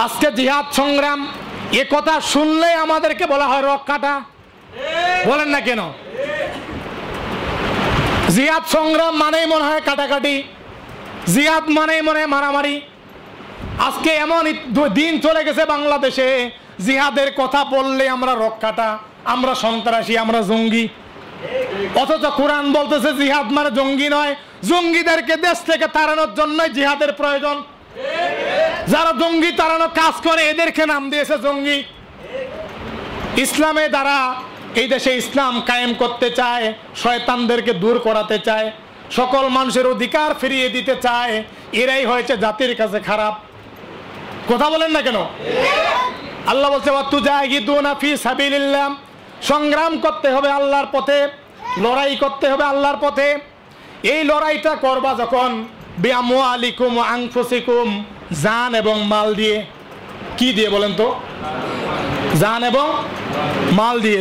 আজকে জিহাদ সংগ্রাম এ কথা শুনলেই আমাদেরকে বলা হয় রক কাটা। বলেন না কেন? জিহাদ সংগ্রাম মানেই মনে হয় কাটাকাটি, জিহাদ মানেই মনে হয় মারামারি। আজকে এমন দিন চলে গেছে বাংলাদেশে, জিহাদের কথা বললে আমরা রক কাটা, আমরা সন্ত্রাসী, আমরা জঙ্গি। অথচ কোরআন বলতেছে জিহাদ মানে জঙ্গি নয়, জঙ্গিদেরকে দেশ থেকে তাড়ানোর জন্য জিহাদের প্রয়োজন। যারা জঙ্গি তাড়ানোর কাজ করে এদেরকে নাম দিয়েছে জঙ্গি। ইসলামে দ্বারা এই দেশে ইসলাম কায়েম করতে চায়, শয়তানদেরকে দূর করাতে চায়, সকল মানুষের অধিকার ফিরিয়ে দিতে চায়, এরাই হয়েছে জাতির কাছে খারাপ। কথা বলেন না কেন? আল্লাহ বলছে ওয়াতুজাহিদুনা ফি সাবিলিল্লাহ, সংগ্রাম করতে হবে আল্লাহর পথে, লড়াই করতে হবে আল্লাহর পথে। এই লড়াইটা করবা যখন বিআমওয়ালিকুম ওয়া আনফুসিকুম, জান এবং মাল দিয়ে। কি দিয়ে বলেন তো? জান এবং মাল দিয়ে।